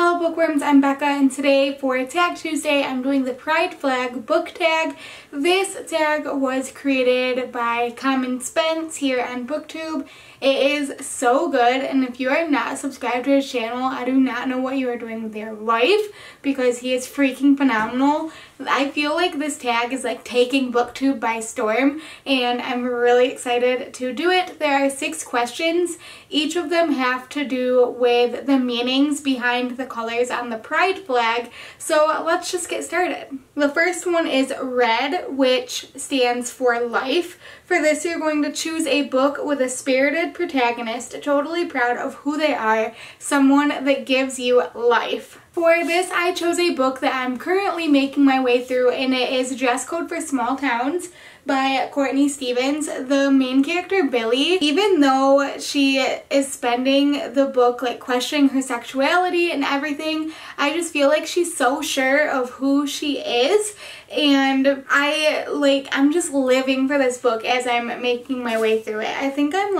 Hello bookworms, I'm Becca, and today for Tag Tuesday I'm doing the Pride Flag book tag. This tag was created by Common Spence here on BookTube. It is so good, and if you are not subscribed to his channel, I do not know what you are doing with your life because he is freaking phenomenal. I feel like this tag is like taking BookTube by storm, and I'm really excited to do it. There are 6 questions. Each of them have to do with the meanings behind the colors on the Pride flag, so let's just get started. The first one is red, which stands for life. For this, you're going to choose a book with a spirited protagonist, totally proud of who they are, someone that gives you life. For this, I chose a book that I'm currently making my way through, and it is Dress Code for Small Towns by Courtney Stevens. The main character, Billy, even though she is spending the book like questioning her sexuality and everything, I just feel like she's so sure of who she is, and I'm just living for this book as I'm making my way through it. I think I'm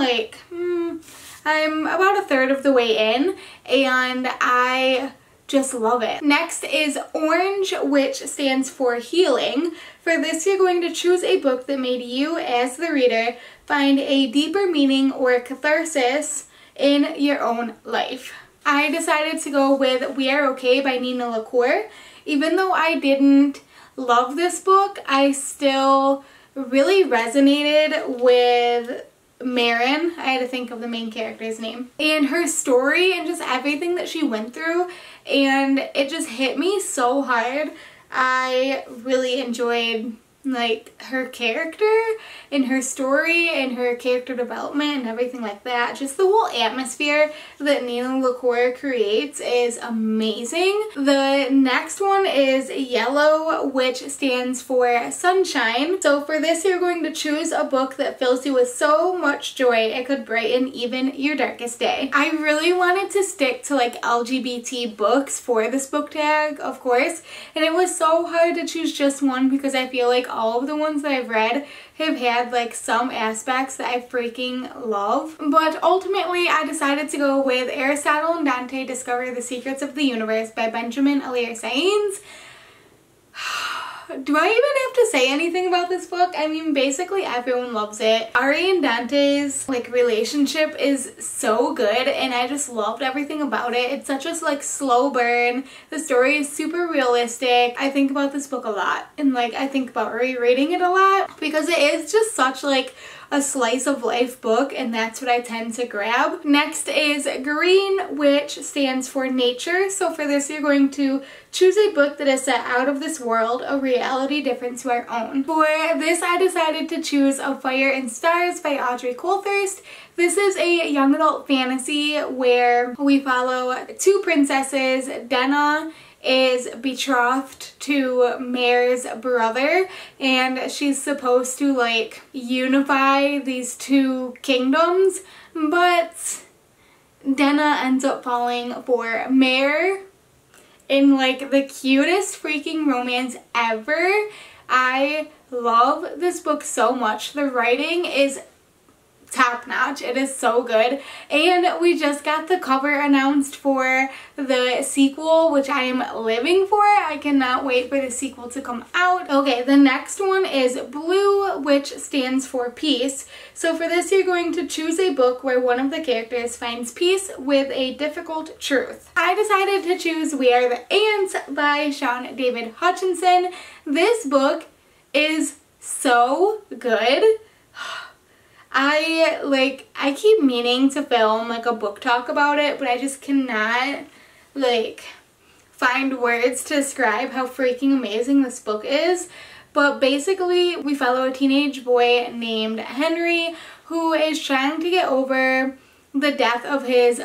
I'm about a third of the way in, and I just love it. Next is orange, which stands for healing. For this, you're going to choose a book that made you, as the reader, find a deeper meaning or catharsis in your own life. I decided to go with We Are Okay by Nina LaCour. Even though I didn't love this book, I still really resonated with Marin. I had to think of the main character's name, and her story and just everything that she went through, and it just hit me so hard. I really enjoyed her character and her story and her character development and everything like that. Just the whole atmosphere that Nina LaCour creates is amazing. The next one is yellow, which stands for sunshine. So for this, you're going to choose a book that fills you with so much joy it could brighten even your darkest day. I really wanted to stick to LGBT books for this book tag, of course, and it was so hard to choose just one because I feel like all of the ones that I've read have had some aspects that I freaking love. But ultimately I decided to go with Aristotle and Dante Discover the Secrets of the Universe by Benjamin Alir Sainz. Do I even have to say anything about this book? I mean, basically everyone loves it. Ari and Dante's relationship is so good, and I just loved everything about it. It's such a slow burn. The story is super realistic. I think about this book a lot, and I think about rereading it a lot because it is just such a slice of life book, and that's what I tend to grab. Next is green, which stands for nature. So for this, you're going to choose a book that is set out of this world, a reality different to our own. For this, I decided to choose Of Fire and Stars by Audrey Coulthurst. This is a young adult fantasy where we follow 2 princesses. Denna is betrothed to Mare's brother, and she's supposed to unify these 2 kingdoms, but Denna ends up falling for Mare in the cutest freaking romance ever. I love this book so much. The writing is top notch. It is so good, and we just got the cover announced for the sequel, which I am living for. I cannot wait for the sequel to come out. Okay, the next one is blue, which stands for peace. So for this, you're going to choose a book where one of the characters finds peace with a difficult truth. I decided to choose We Are the Ants by Sean David Hutchinson. This book is so good. I keep meaning to film a book talk about it, but I just cannot find words to describe how freaking amazing this book is. But basically, we follow a teenage boy named Henry who is trying to get over the death of his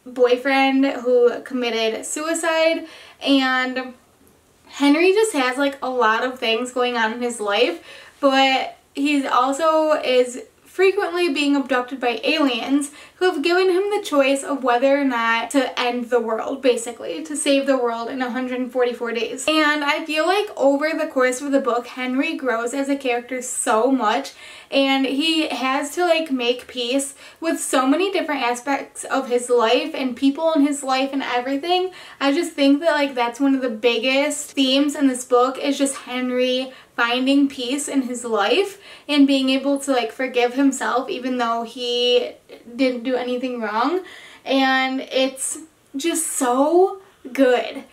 boyfriend who committed suicide, and Henry just has a lot of things going on in his life, but he also is frequently being abducted by aliens who have given him the choice of whether or not to end the world, basically, to save the world in 144 days. And I feel like over the course of the book, Henry grows as a character so much, and he has to like make peace with so many different aspects of his life and people in his life and everything. I just think that like that's one of the biggest themes in this book, is just Henry finding peace in his life and being able to like forgive himself even though he didn't do anything wrong. And it's just so good.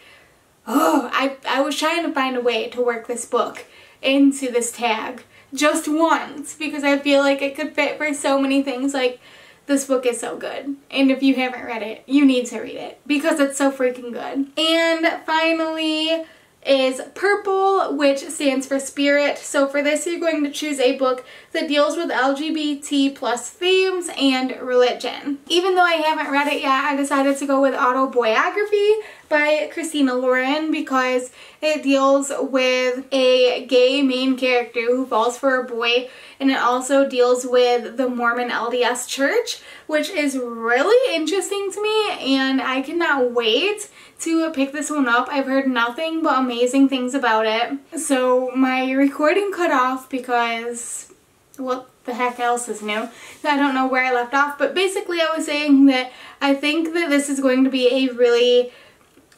Oh, I was trying to find a way to work this book into this tag just once, because I feel like it could fit for so many things. Like, this book is so good, and if you haven't read it, you need to read it because it's so freaking good. And finally is Purple, which stands for Spirit. So for this, you're going to choose a book that deals with LGBT plus themes and religion. Even though I haven't read it yet, I decided to go with Autobiography by Christina Lauren because it deals with a gay main character who falls for a boy, and it also deals with the Mormon LDS Church, which is really interesting to me, and I cannot wait to pick this one up. I've heard nothing but amazing things about it. So my recording cut off because what the heck else is new? I don't know where I left off, but basically I was saying that I think that this is going to be a really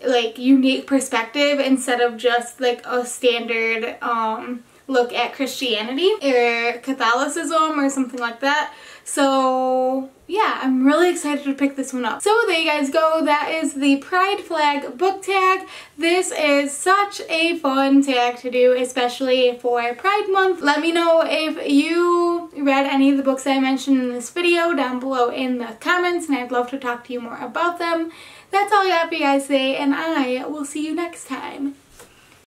like unique perspective instead of just like a standard look at Christianity or Catholicism or something like that. So yeah, I'm really excited to pick this one up. So there you guys go. That is the Pride Flag book tag. This is such a fun tag to do, especially for Pride Month. Let me know if you read any of the books that I mentioned in this video down below in the comments, and I'd love to talk to you more about them. That's all I got for you guys today, and I will see you next time.